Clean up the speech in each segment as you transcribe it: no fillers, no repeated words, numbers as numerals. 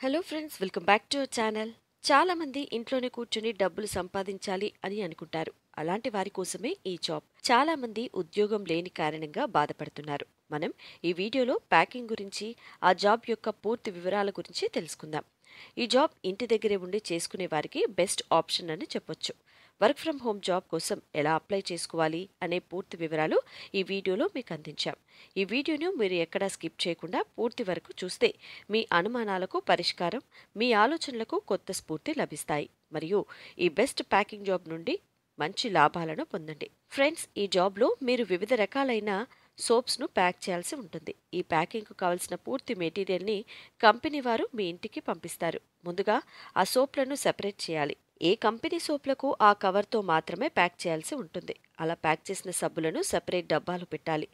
Hello friends, welcome back to our channel. చాలా మంది ఇంట్లోనే కూర్చొని డబ్బులు సంపాదించాలి అని అనుకుంటారు. అలాంటి వారి కోసమే ఈ జాబ్. చాలా మంది ఉద్యోగం లేని కారణంగా బాధపడుతున్నారు. మనం ఈ వీడియోలో ప్యాకింగ్ గురించి, ఆ జాబ్ యొక్క పూర్తి వివరాల గురించి తెలుసుకుందాం. ఈ జాబ్ ఇంటి దగ్గరే ఉండి చేసుకునే వారికి బెస్ట్ ఆప్షన్ అని చెప్పొచ్చు. వర్క్ ఫ్రం హోమ్ జాబ్ కోసం ఎలా అప్లై చేసుకోవాలి అనే పూర్తి వివరాలు ఈ వీడియోలో మీకు అందించాం. ఈ వీడియోను మీరు ఎక్కడా స్కిప్ చేయకుండా పూర్తి వరకు చూస్తే మీ అనుమానాలకు పరిష్కారం, మీ ఆలోచనలకు కొత్త స్ఫూర్తి లభిస్తాయి. మరియు ఈ బెస్ట్ ప్యాకింగ్ జాబ్ నుండి మంచి లాభాలను పొందండి. ఫ్రెండ్స్, ఈ జాబ్లో మీరు వివిధ రకాలైన సోప్స్ను ప్యాక్ చేయాల్సి ఉంటుంది. ఈ ప్యాకింగ్కు కావలసిన పూర్తి మెటీరియల్ని కంపెనీ వారు మీ ఇంటికి పంపిస్తారు. ముందుగా ఆ సోప్లను సెపరేట్ చేయాలి. ఏ కంపెనీ సోప్లకు ఆ కవర్తో మాత్రమే ప్యాక్ చేయాల్సి ఉంటుంది. అలా ప్యాక్ చేసిన సబ్బులను సెపరేట్ డబ్బాలు పెట్టాలి.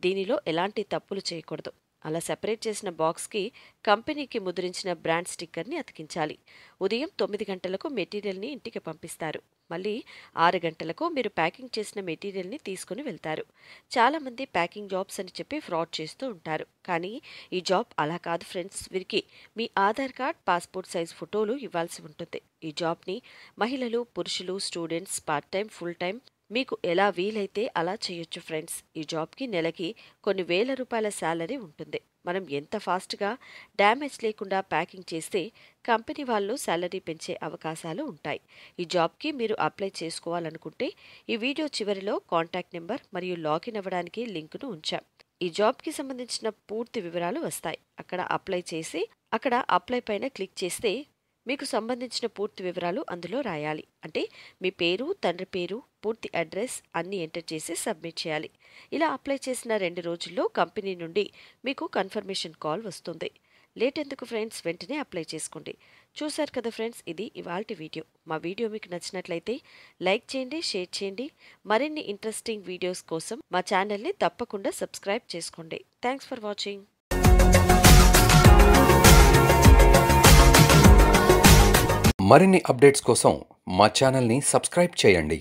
దీనిలో ఎలాంటి తప్పులు చేయకూడదు. అలా సెపరేట్ చేసిన బాక్స్కి కంపెనీకి ముద్రించిన బ్రాండ్ స్టిక్కర్ని అతికించాలి. ఉదయం 9 గంటలకు మెటీరియల్ని ఇంటికి పంపిస్తారు. మళ్ళీ 6 గంటలకు మీరు ప్యాకింగ్ చేసిన మెటీరియల్ని తీసుకుని వెళ్తారు. చాలామంది ప్యాకింగ్ జాబ్స్ అని చెప్పి ఫ్రాడ్ చేస్తూ ఉంటారు. కానీ ఈ జాబ్ అలా కాదు ఫ్రెండ్స్. వీరికి మీ ఆధార్ కార్డ్, పాస్పోర్ట్ సైజ్ ఫోటోలు ఇవ్వాల్సి ఉంటుంది. ఈ జాబ్ని మహిళలు, పురుషులు, students, part time, full time మీకు ఎలా వీలైతే అలా చేయొచ్చు ఫ్రెండ్స్. ఈ జాబ్కి నెలకి కొన్ని వేల రూపాయల శాలరీ ఉంటుంది. మనం ఎంత ఫాస్ట్గా డ్యామేజ్ లేకుండా ప్యాకింగ్ చేస్తే కంపెనీ వాళ్ళు శాలరీ పెంచే అవకాశాలు ఉంటాయి. ఈ జాబ్కి మీరు అప్లై చేసుకోవాలనుకుంటే ఈ వీడియో చివరిలో కాంటాక్ట్ నెంబర్ మరియు లాగిన్ అవ్వడానికి లింకును ఉంచాం. ఈ జాబ్కి సంబంధించిన పూర్తి వివరాలు వస్తాయి. అక్కడ అప్లై చేసి అక్కడ అప్లై పైన క్లిక్ చేస్తే మీకు సంబంధించిన పూర్తి వివరాలు అందులో రాయాలి. అంటే మీ పేరు, తండ్రి పేరు, పూర్తి అడ్రస్ అన్నీ ఎంటర్ చేసి సబ్మిట్ చేయాలి. ఇలా అప్లై చేసిన 2 రోజుల్లో కంపెనీ నుండి మీకు కన్ఫర్మేషన్ కాల్ వస్తుంది. లేట్ ఎందుకు ఫ్రెండ్స్, వెంటనే అప్లై చేసుకోండి. చూశారు కదా ఫ్రెండ్స్, ఇది ఇవాల్టి వీడియో. మా వీడియో మీకు నచ్చినట్లయితే లైక్ చేయండి, షేర్ చేయండి. మరిన్ని ఇంట్రెస్టింగ్ వీడియోస్ కోసం మా ఛానల్ని తప్పకుండా సబ్స్క్రైబ్ చేసుకోండి. Thanks for watching. మరిన్ని అప్డేట్స్ కోసం మా ఛానల్ని సబ్స్క్రైబ్ చేయండి.